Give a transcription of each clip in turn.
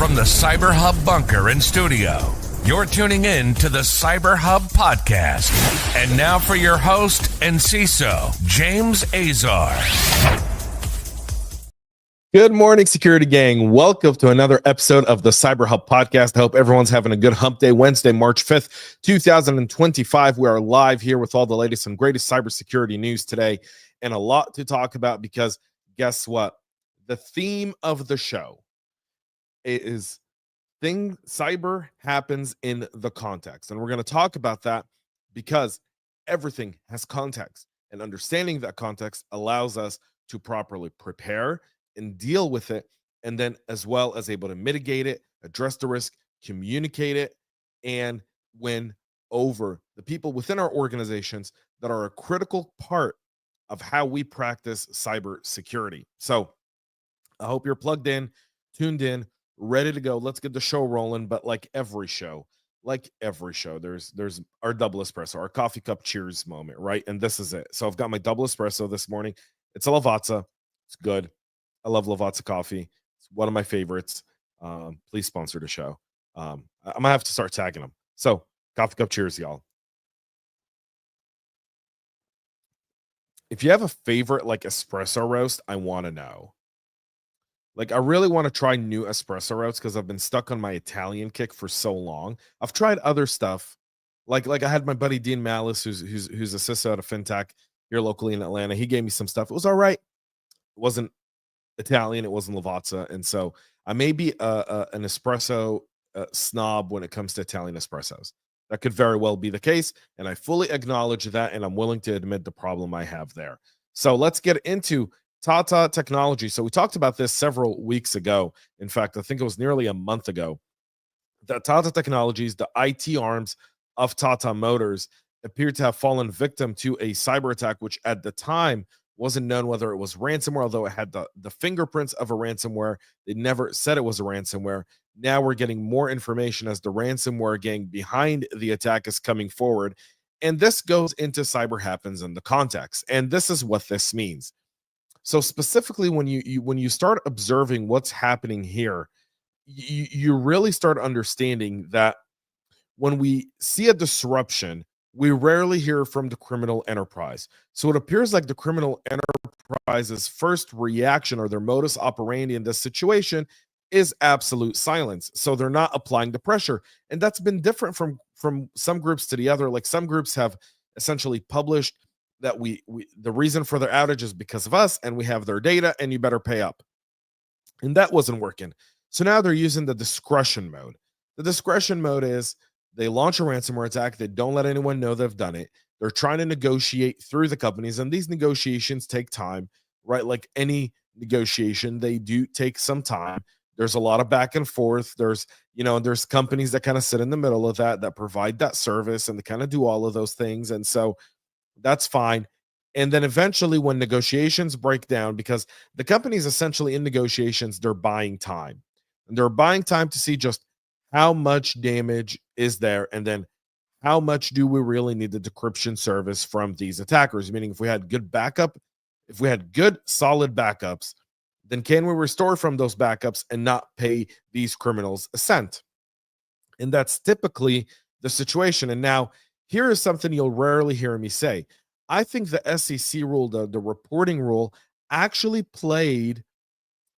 From the CyberHub bunker and studio, you're tuning in to the CyberHub Podcast. And now for your host and CISO, James Azar. Good morning, security gang. Welcome to another episode of the CyberHub Podcast. I hope everyone's having a good hump day. Wednesday, March 5th, 2025. We are live here with all the latest and greatest cybersecurity news today and a lot to talk about because guess what? The theme of the show is cyber happens in the context. And we're going to talk about that because everything has context, and understanding that context allows us to properly prepare and deal with it, and then as well as able to mitigate it, address the risk, communicate it, and win over the people within our organizations that are a critical part of how we practice cybersecurity. So I hope you're plugged in, tuned in, ready to go. Let's get the show rolling. But like every show, there's our double espresso, our coffee cup cheers moment, right? And this is it. So I've got my double espresso this morning. It's a Lavazza. It's good. I love Lavazza coffee. It's one of my favorites. Please sponsor the show. I'm gonna have to start tagging them. So coffee cup cheers, y'all. If you have a favorite like espresso roast, I want to know. Like, I really want to try new espresso routes because I've been stuck on my Italian kick for so long. I've tried other stuff. Like I had my buddy Dean Malice, who's a CISO at a fintech here locally in Atlanta. He gave me some stuff. It was all right. It wasn't Italian. It wasn't Lavazza. And so I may be an espresso snob when it comes to Italian espressos. That could very well be the case. And I fully acknowledge that. And I'm willing to admit the problem I have there. So let's get into Tata technology. So we talked about this several weeks ago. In fact, I think it was nearly a month ago that Tata Technologies, the IT arms of Tata Motors, appeared to have fallen victim to a cyber attack, which at the time wasn't known whether it was ransomware, although it had the fingerprints of a ransomware. They never said it was a ransomware. Now we're getting more information as the ransomware gang behind the attack is coming forward. And this goes into cyber happens in the context. And this is what this means. So specifically, when you start observing what's happening here, you really start understanding that when we see a disruption, we rarely hear from the criminal enterprise. So it appears like the criminal enterprise's first reaction or their modus operandi in this situation is absolute silence. So they're not applying the pressure. And that's been different from some groups to the other. Like some groups have essentially published that the reason for their outage is because of us, and we have their data, and you better pay up. And that wasn't working. So now they're using the discretion mode. The discretion mode is they launch a ransomware attack. They don't let anyone know they've done it. They're trying to negotiate through the companies, and these negotiations take time, right? Like any negotiation, they do take some time. There's a lot of back and forth. There's companies that kind of sit in the middle of that provide that service, and they kind of do all of those things. And so that's fine. And then eventually when negotiations break down, because the companies essentially in negotiations, they're buying time. And they're buying time to see just how much damage is there, and then how much do we really need the decryption service from these attackers? Meaning if we had good backup, if we had good solid backups, then can we restore from those backups and not pay these criminals a cent? And that's typically the situation. And now here is something you'll rarely hear me say. I think the SEC rule, the reporting rule, actually played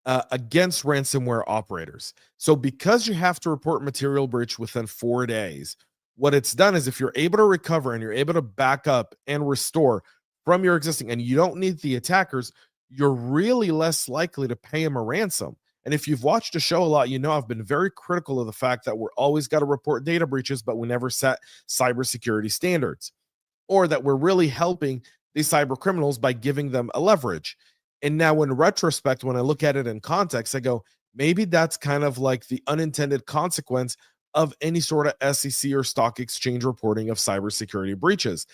against ransomware operators. So because you have to report material breach within 4 days, what it's done is if you're able to recover and you're able to back up and restore from your existing, and you don't need the attackers, you're really less likely to pay them a ransom. And if you've watched the show a lot, you know I've been very critical of the fact that we're always got to report data breaches, but we never set cybersecurity standards, or that we're really helping these cyber criminals by giving them a leverage. And now in retrospect, when I look at it in context, I go, maybe that's kind of like the unintended consequence of any sort of SEC or stock exchange reporting of cybersecurity breaches.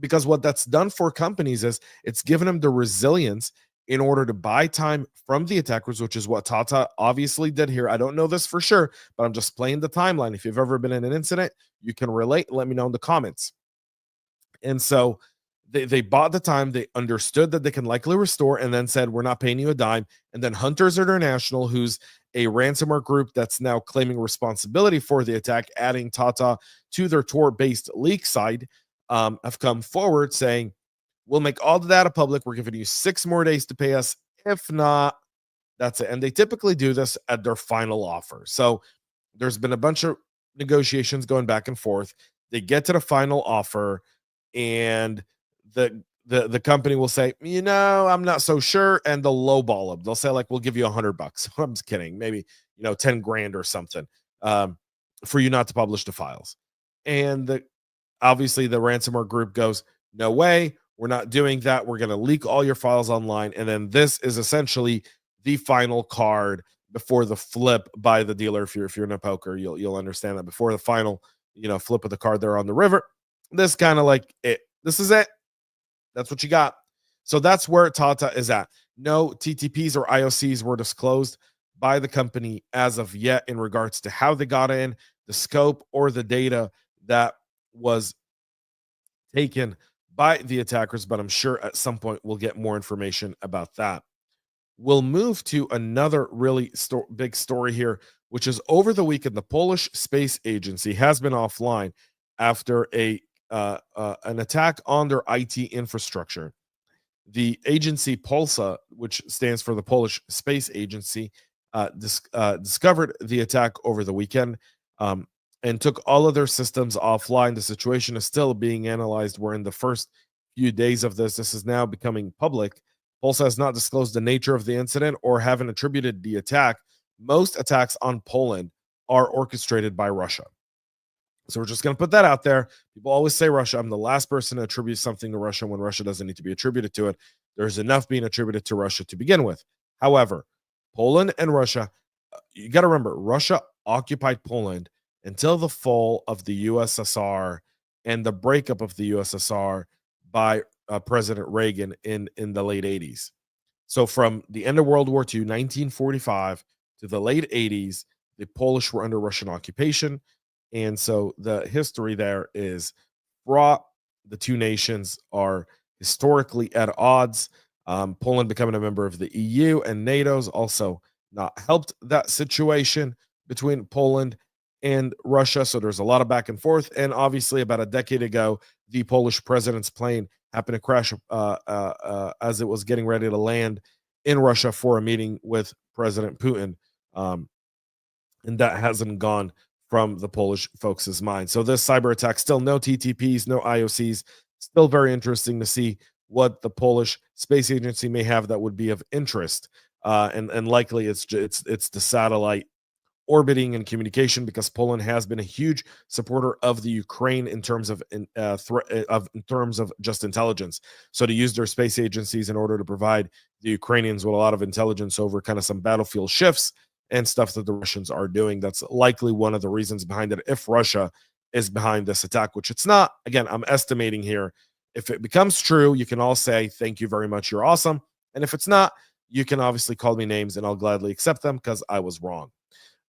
Because what that's done for companies is it's given them the resilience in order to buy time from the attackers, which is what Tata obviously did here. I don't know this for sure, but I'm just playing the timeline. If you've ever been in an incident, you can relate. Let me know in the comments. And so they bought the time. They understood that they can likely restore, and then said, we're not paying you a dime. And then Hunters International, who's a ransomware group that's now claiming responsibility for the attack, adding Tata to their Tor-based leak side, have come forward saying, we'll make all the data public. We're giving you 6 more days to pay us. If not, that's it. And they typically do this at their final offer. So there's been a bunch of negotiations going back and forth. They get to the final offer, and the company will say, I'm not so sure, and they'll lowball them. They'll say, like, we'll give you $100. I'm just kidding, maybe 10 grand or something, for you not to publish the files. And obviously the ransomware group goes, no way, we're not doing that. We're going to leak all your files online. And then this is essentially the final card before the flip by the dealer. If you're in a poker, you'll understand that before the final flip of the card there on the river. This kind of like it. This is it. That's what you got. So that's where Tata is at. No TTPs or IOCs were disclosed by the company as of yet in regards to how they got in, the scope, or the data that was taken by the attackers, but I'm sure at some point we'll get more information about that. We'll move to another really big story here, which is over the weekend, the Polish Space Agency has been offline after an attack on their IT infrastructure. The agency Polsa, which stands for the Polish Space Agency, discovered the attack over the weekend and took all of their systems offline. The situation is still being analyzed. We're in the first few days of this. This is now becoming public. Polsa has not disclosed the nature of the incident or haven't attributed the attack. Most attacks on Poland are orchestrated by Russia. So we're just going to put that out there. People always say Russia. I'm the last person to attribute something to Russia when Russia doesn't need to be attributed to it. There's enough being attributed to Russia to begin with. However, Poland and Russia, you got to remember, Russia occupied Poland until the fall of the USSR and the breakup of the USSR by President Reagan in the late 80s. So from the end of World War II, 1945, to the late 80s, the Polish were under Russian occupation. And so the history there is fraught. The two nations are historically at odds. Poland becoming a member of the EU and NATO's also not helped that situation between Poland and Russia. So there's a lot of back and forth. And obviously, about a decade ago, the Polish president's plane happened to crash as it was getting ready to land in Russia for a meeting with President Putin. And that hasn't gone from the Polish folks' mind. So this cyber attack, still no TTPs, no IOCs, still very interesting to see what the Polish Space Agency may have that would be of interest. And likely it's the satellite orbiting and communication, because Poland has been a huge supporter of the Ukraine in terms of just intelligence. So to use their space agencies in order to provide the Ukrainians with a lot of intelligence over kind of some battlefield shifts and stuff that the Russians are doing, that's likely one of the reasons behind it. If Russia is behind this attack, which it's not, again, I'm estimating here. If it becomes true, you can all say, thank you very much, you're awesome. And if it's not, you can obviously call me names and I'll gladly accept them because I was wrong.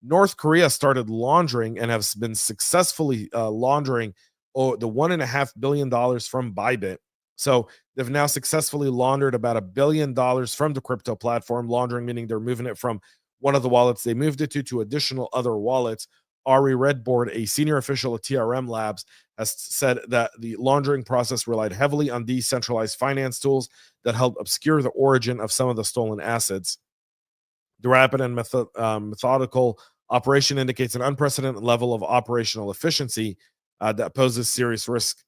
North Korea started laundering and has been successfully laundering the $1.5 billion from Bybit. So they've now successfully laundered about $1 billion from the crypto platform. Laundering meaning they're moving it from one of the wallets they moved it to additional other wallets. Ari Redboard, a senior official at TRM Labs, has said that the laundering process relied heavily on decentralized finance tools that help obscure the origin of some of the stolen assets. The rapid and methodical operation indicates an unprecedented level of operational efficiency that poses serious risk,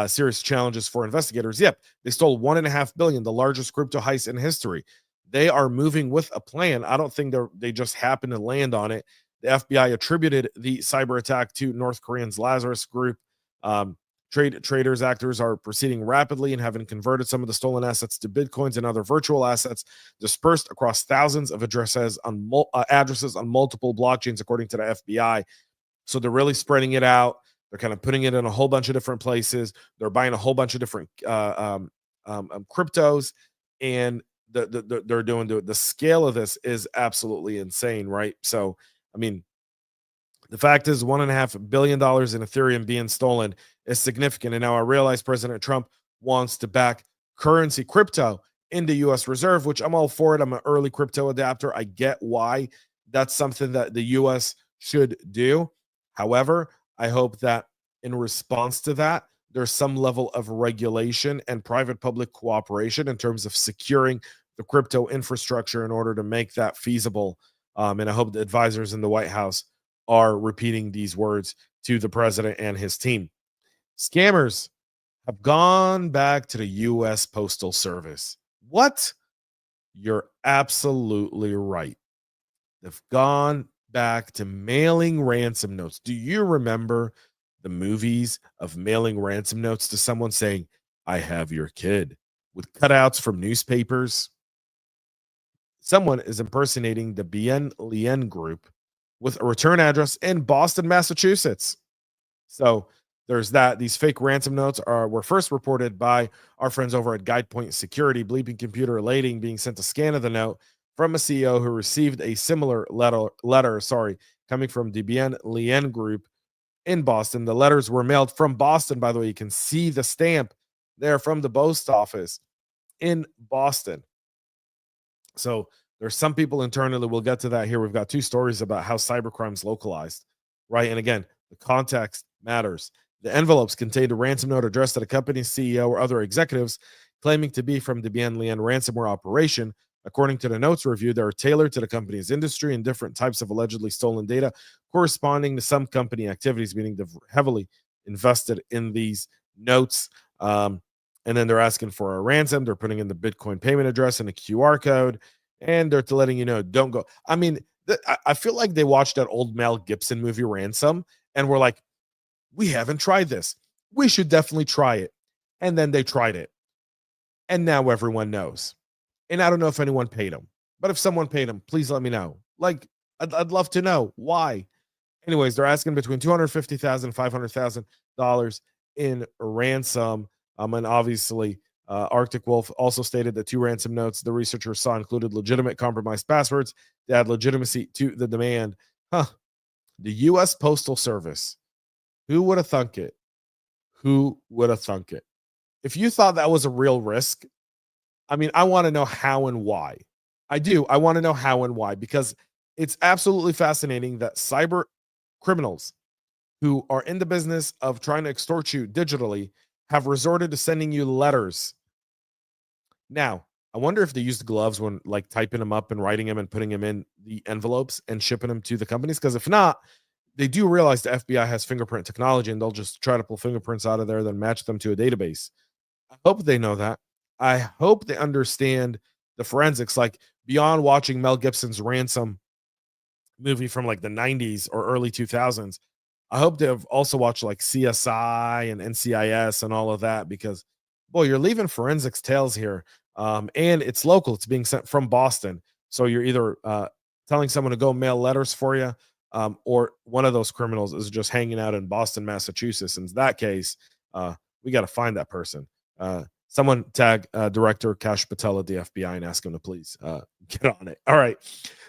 serious challenges for investigators. Yep, they stole $1.5 billion, the largest crypto heist in history. They are moving with a plan. I don't think they just happen to land on it. The FBI attributed the cyber attack to North Korea's Lazarus Group. Traders actors are proceeding rapidly and having converted some of the stolen assets to bitcoins and other virtual assets dispersed across thousands of addresses on multiple blockchains, according to the FBI. So they're really spreading it out. They're kind of putting it in a whole bunch of different places. They're buying a whole bunch of different cryptos, and they're doing the scale of this is absolutely insane, right? So, I mean, the fact is $1.5 billion in Ethereum being stolen is significant. And now I realize President Trump wants to back currency crypto in the US Reserve, which I'm all for it. I'm an early crypto adapter. I get why that's something that the US should do. However, I hope that in response to that, there's some level of regulation and private public cooperation in terms of securing the crypto infrastructure in order to make that feasible. And I hope the advisors in the White House are repeating these words to the president and his team. Scammers have gone back to the U.S. Postal Service. What? You're absolutely right. They've gone back to mailing ransom notes. Do you remember the movies of mailing ransom notes to someone saying, I have your kid, with cutouts from newspapers? Someone is impersonating the Bianbian group with a return address in Boston, Massachusetts. So there's that. These fake ransom notes were first reported by our friends over at GuidePoint Security. Bleeping computer relating being sent a scan of the note from a CEO who received a similar letter coming from the Bianbian group in Boston. The letters were mailed from Boston, by the way. You can see the stamp there from the post office in Boston. So there's some people internally, we'll get to that here. We've got two stories about how cybercrime's localized, right? And again, the context matters. The envelopes contained a ransom note addressed to the company's CEO or other executives claiming to be from the Bianbian ransomware operation. According to the notes review, they are tailored to the company's industry and different types of allegedly stolen data corresponding to some company activities, meaning they've heavily invested in these notes. And then they're asking for a ransom. They're putting in the Bitcoin payment address and a QR code, and they're letting you know, don't go. I mean, I feel like they watched that old Mel Gibson movie, Ransom, and were like, we haven't tried this. We should definitely try it. And then they tried it. And now everyone knows. And I don't know if anyone paid them, but if someone paid them, please let me know. Like, I'd love to know why. Anyways, they're asking between $250,000 and $500,000 in ransom. And obviously, Arctic Wolf also stated that two ransom notes the researchers saw included legitimate compromised passwords that add legitimacy to the demand. The U.S. Postal Service. Who would have thunk it? Who would have thunk it? If you thought that was a real risk, I mean, I want to know how and why. I do. I want to know how and why, because it's absolutely fascinating that cyber criminals who are in the business of trying to extort you digitally have resorted to sending you letters. Now, I wonder if they used gloves when like typing them up and writing them and putting them in the envelopes and shipping them to the companies. Because if not, they do realize the FBI has fingerprint technology and they'll just try to pull fingerprints out of there, then match them to a database. I hope they know that. I hope they understand the forensics, like beyond watching Mel Gibson's Ransom movie from like the 90s or early 2000s. I hope they've also watched like CSI and NCIS and all of that, because boy, you're leaving forensics tales here. And it's local. It's being sent from Boston. So you're either telling someone to go mail letters for you, or one of those criminals is just hanging out in Boston, Massachusetts. In that case, we got to find that person. Someone tag Director Kash Patel at the FBI and ask him to please get on it. All right.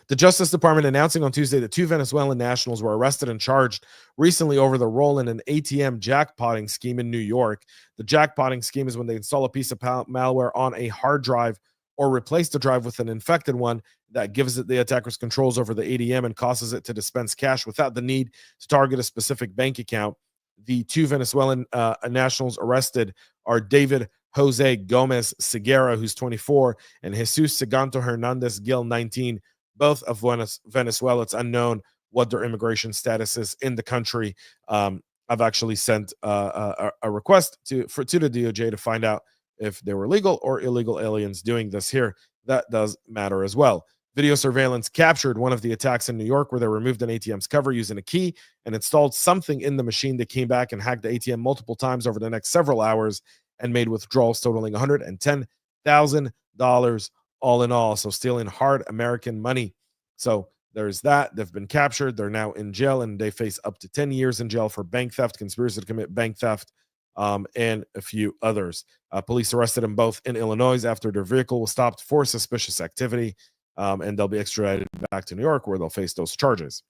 The Justice Department announcing on Tuesday that two Venezuelan nationals were arrested and charged recently over the role in an ATM jackpotting scheme in New York. The jackpotting scheme is when they install a piece of malware on a hard drive or replace the drive with an infected one that gives it the attacker's controls over the ATM and causes it to dispense cash without the need to target a specific bank account. The two Venezuelan nationals arrested are David Jose Gomez Seguera, who's 24, and Jesus Seganto Hernandez Gil, 19, both of Venezuela. It's unknown what their immigration status is in the country. I've actually sent a request to the DOJ to find out if they were legal or illegal aliens doing this here. That does matter as well. Video surveillance captured one of the attacks in New York where they removed an ATM's cover using a key and installed something in the machine. They came back and hacked the ATM multiple times over the next several hours and made withdrawals totaling $110,000 all in all. So stealing hard American money. So there's that. They've been captured. They're now in jail, and they face up to 10 years in jail for bank theft, conspiracy to commit bank theft, and a few others. Police arrested them both in Illinois after their vehicle was stopped for suspicious activity, and they'll be extradited back to New York where they'll face those charges.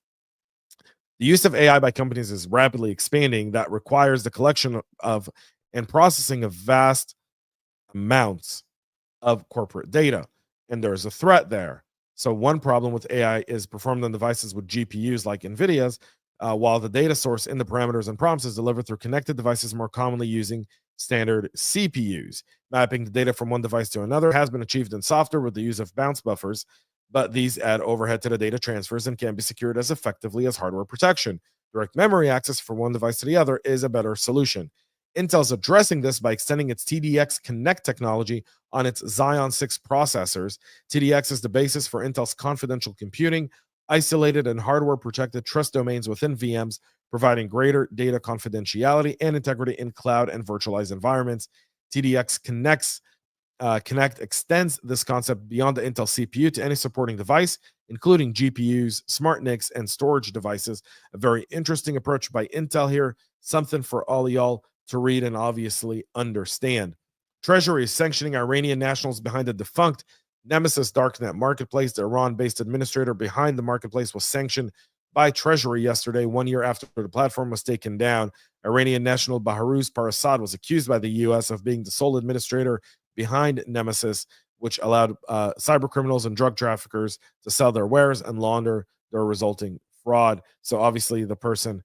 The use of AI by companies is rapidly expanding. That requires the collection of and processing of vast amounts of corporate data, and there's a threat there. So one problem with AI is performed on devices with GPUs like NVIDIA's, while the data source in the parameters and prompts is delivered through connected devices more commonly using standard CPUs. Mapping the data from one device to another has been achieved in software with the use of bounce buffers, but these add overhead to the data transfers and can't be secured as effectively as hardware protection. Direct memory access from one device to the other is a better solution. Intel's addressing this by extending its TDX Connect technology on its Xeon 6 processors. TDX is the basis for Intel's confidential computing, isolated and hardware-protected trust domains within VMs, providing greater data confidentiality and integrity in cloud and virtualized environments. TDX Connect extends this concept beyond the Intel CPU to any supporting device, including GPUs, smart NICs, and storage devices. A very interesting approach by Intel here, something for all of y'all to read and obviously understand. Treasury is sanctioning Iranian nationals behind the defunct Nemesis darknet marketplace. The Iran-based administrator behind the marketplace was sanctioned by Treasury yesterday, 1 year after the platform was taken down. Iranian national Bahruz Parasad was accused by the U.S. of being the sole administrator behind Nemesis, which allowed cyber criminals and drug traffickers to sell their wares and launder their resulting fraud. So obviously the person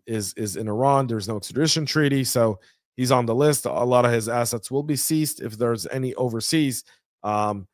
is in Iran. There's no extradition treaty, so he's on the list. A lot of his assets will be seized if there's any overseas, and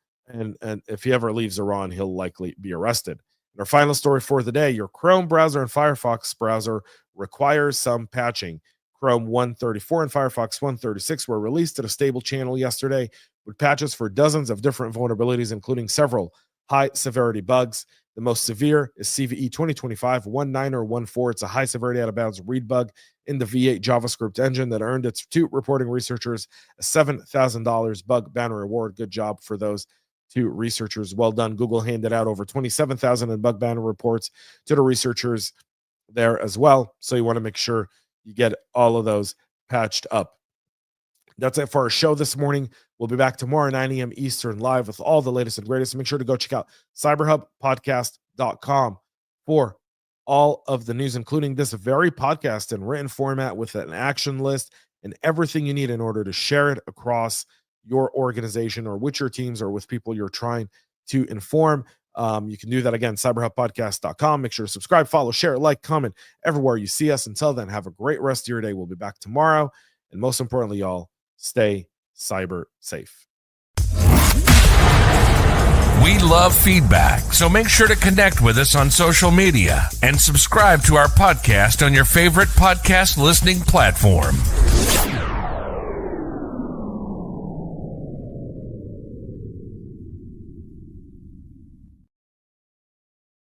if he ever leaves Iran, he'll likely be arrested. And our final story for the day: your Chrome browser and Firefox browser requires some patching. Chrome 134 and Firefox 136 were released to the stable channel yesterday with patches for dozens of different vulnerabilities, including several high-severity bugs. The most severe is CVE 2025-1914. It's a high-severity out-of-bounds read bug in the V8 JavaScript engine that earned its two reporting researchers a $7,000 bug banner reward. Good job for those two researchers. Well done. Google handed out over 27,000 in bug banner reports to the researchers there as well. So you want to make sure you get all of those patched up. That's it for our show this morning. We'll be back tomorrow, 9 a.m. Eastern, live with all the latest and greatest. Make sure to go check out CyberHubPodcast.com for all of the news, including this very podcast in written format with an action list and everything you need in order to share it across your organization or with your teams or with people you're trying to inform. You can do that again, CyberHubPodcast.com. Make sure to subscribe, follow, share, like, comment everywhere you see us. Until then, have a great rest of your day. We'll be back tomorrow. And most importantly, y'all, stay cyber safe. We love feedback, so make sure to connect with us on social media and subscribe to our podcast on your favorite podcast listening platform.